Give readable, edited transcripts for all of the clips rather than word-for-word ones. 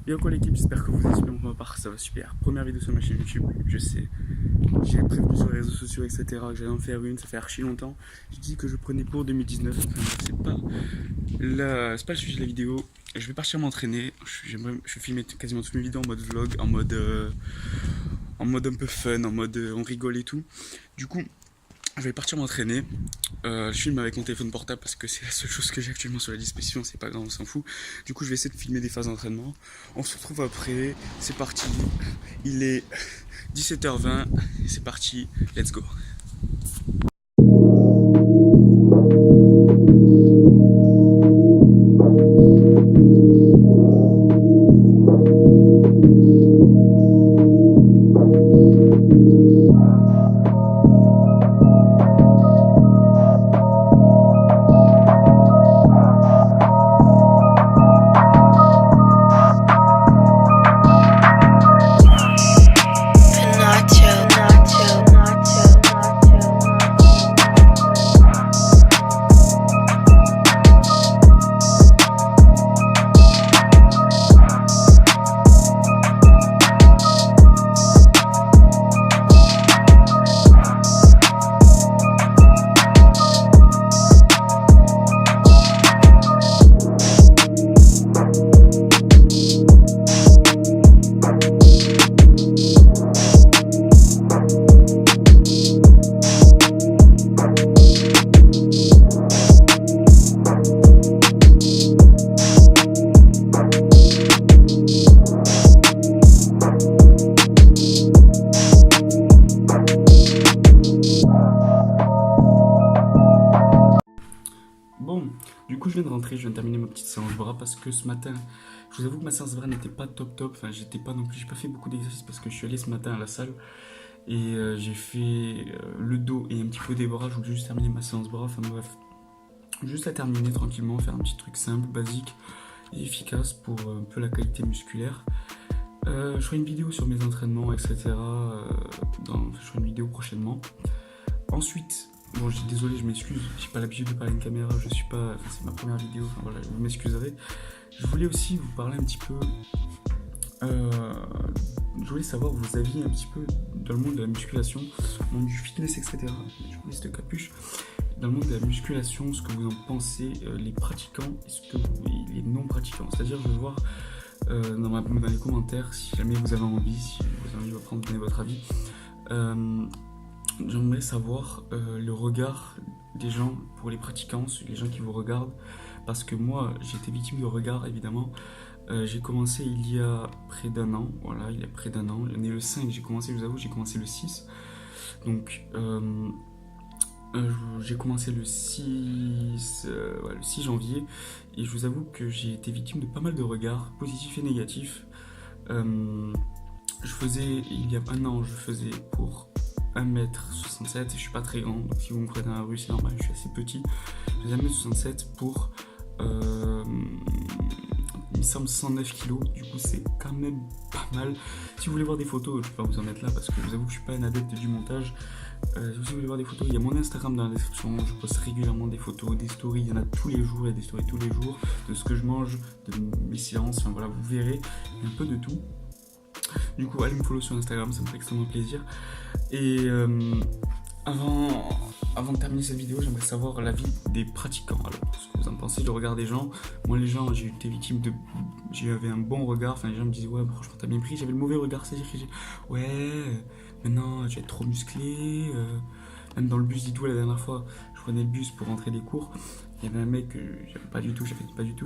Yo quoi l'équipe, j'espère que vous allez super, pour ma part ça va super. Première vidéo sur ma chaîne YouTube, je sais. J'ai prévenu sur les réseaux sociaux, etc. que j'allais en faire une, ça fait archi longtemps. J'ai dit que je prenais pour 2019, enfin, c'est pas le sujet de la vidéo. Je vais partir m'entraîner, je vais filmer quasiment toutes mes vidéos en mode vlog, en mode un peu fun, en mode on rigole et tout. Du coup, je vais partir m'entraîner. Je filme avec mon téléphone portable parce que c'est la seule chose que j'ai actuellement sur la disposition, c'est pas grave, on s'en fout. Du coup, je vais essayer de filmer des phases d'entraînement. On se retrouve après, c'est parti. Il est 17h20, c'est parti, let's go. Bon, du coup je viens de rentrer, je viens de terminer ma petite séance bras parce que ce matin, je vous avoue que ma séance bras n'était pas top, enfin j'étais pas non plus, j'ai pas fait beaucoup d'exercices parce que je suis allé ce matin à la salle et j'ai fait le dos et un petit peu des bras, je voulais juste terminer ma séance bras, enfin bref, juste la terminer tranquillement, faire un petit truc simple, basique et efficace pour un peu la qualité musculaire. Je ferai une vidéo sur mes entraînements, etc. Je ferai une vidéo prochainement. Ensuite, bon, je suis désolé, je m'excuse, j'ai pas l'habitude de parler à une caméra, je suis pas, enfin, c'est ma première vidéo, enfin voilà, vous m'excuserez. Je voulais aussi vous parler un petit peu, je voulais savoir vos avis un petit peu dans le monde de la musculation, le monde du fitness, etc. Je vous laisse de capuche. Dans le monde de la musculation, ce que vous en pensez, les pratiquants et les non pratiquants. C'est-à-dire, je veux voir dans les commentaires, si jamais vous avez envie, si vous avez envie de prendre, donner votre avis. J'aimerais savoir le regard des gens pour les pratiquants, les gens qui vous regardent, parce que moi j'ai été victime de regard évidemment. J'ai commencé il y a près d'un an, voilà, il y a près d'un an, l'année le 5, j'ai commencé, je vous avoue, j'ai commencé le 6, donc j'ai commencé le 6 janvier, et je vous avoue que j'ai été victime de pas mal de regards, positifs et négatifs. Il y a un an, je faisais pour 1m67, je suis pas très grand, donc si vous me prenez dans la rue, c'est normal, je suis assez petit. Je faisais 1m67 pour, il me semble 109 kg, du coup c'est quand même pas mal. Si vous voulez voir des photos, je peux pas vous en mettre là parce que je vous avoue que je suis pas un adepte du montage. Si vous voulez voir des photos, il y a mon Instagram dans la description, je poste régulièrement des photos, des stories, il y en a tous les jours, il y a des stories tous les jours, de ce que je mange, de mes séances, enfin voilà, vous verrez, il y a un peu de tout. Du coup, allez me follow sur Instagram, ça me fait extrêmement plaisir. Et avant de terminer cette vidéo, j'aimerais savoir l'avis des pratiquants. Alors, ce que vous en pensez, le regard des gens. Moi, les gens, j'ai été victime de... J'avais un bon regard, enfin, les gens me disaient, ouais, franchement, t'as bien pris. J'avais le mauvais regard, c'est-à-dire que j'ai... Ouais, maintenant, tu vas être trop musclé. Même dans le bus, dites-vous, la dernière fois, je prenais le bus pour rentrer des cours. Il y avait un mec que j'avais pas du tout,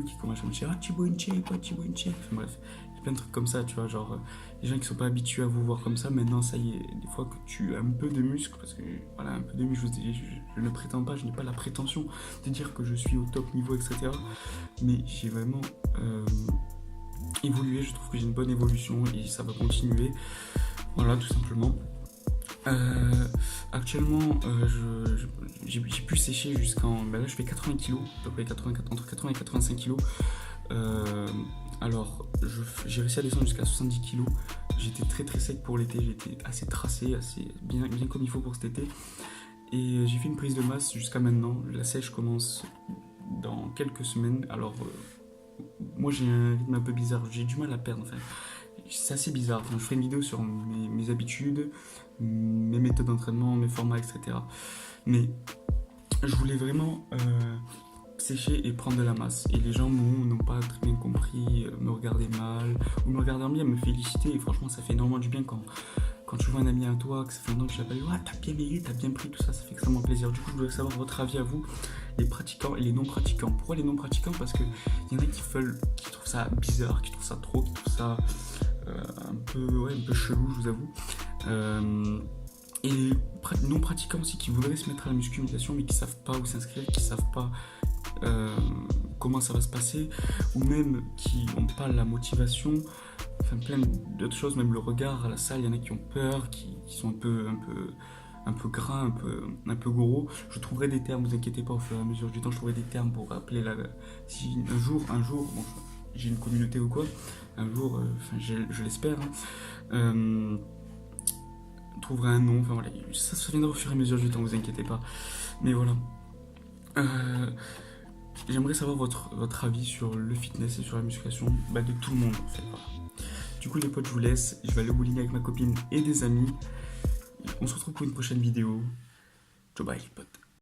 qui commençait à me dire, ah, tu bois une shape, tu bois une shape. Enfin, bref. Plein de trucs comme ça, tu vois, genre les gens qui sont pas habitués à vous voir comme ça, maintenant ça y est, des fois que tu as un peu de muscle, parce que voilà, un peu de muscle, je ne prétends pas, je n'ai pas la prétention de dire que je suis au top niveau, etc. Mais j'ai vraiment évolué, je trouve que j'ai une bonne évolution et ça va continuer, voilà, tout simplement. Actuellement, j'ai pu sécher jusqu'en... Ben là, je fais 80 kg, à peu près entre 80 et 85 kg. Alors, j'ai réussi à descendre jusqu'à 70 kg. J'étais très très sec pour l'été, j'étais assez tracé, assez bien comme il faut pour cet été. Et j'ai fait une prise de masse jusqu'à maintenant. La sèche commence dans quelques semaines. Alors, moi j'ai un rythme un peu bizarre, j'ai du mal à perdre, enfin, c'est assez bizarre. Enfin, je ferai une vidéo sur mes habitudes, mes méthodes d'entraînement, mes formats, etc. Mais je voulais vraiment sécher et prendre de la masse. Et les gens n'ont pas très bien compris, me regardaient mal, ou me regardaient bien, me féliciter. Et franchement, ça fait énormément du bien quand tu vois un ami à toi, que ça fait longtemps que je l'ai pas vu, ah, t'as bien mérité, t'as bien pris, tout ça, ça fait extrêmement plaisir. Du coup, je voulais savoir votre avis à vous, les pratiquants et les non-pratiquants. Pourquoi les non-pratiquants? Parce qu'il y en a qui trouvent ça bizarre, qui trouvent ça trop, qui trouvent ça un peu chelou, je vous avoue. Et les non-pratiquants aussi qui voudraient se mettre à la musculation mais qui savent pas où s'inscrire, qui savent pas comment ça va se passer, ou même qui n'ont pas la motivation, enfin plein d'autres choses, même le regard à la salle, il y en a qui ont peur, qui sont un peu gras, un peu gros. Je trouverai des termes, vous inquiétez pas, au fur et à mesure du temps, je trouverai des termes pour rappeler si un jour, bon, j'ai une communauté ou quoi, un jour, je l'espère, trouverai un nom, enfin voilà, ça se viendra au fur et à mesure du temps, vous inquiétez pas. Mais voilà. J'aimerais savoir votre avis sur le fitness et sur la musculation de tout le monde en fait. Voilà. Du coup les potes, je vous laisse, je vais aller au bowling avec ma copine et des amis. On se retrouve pour une prochaine vidéo. Ciao bye les potes.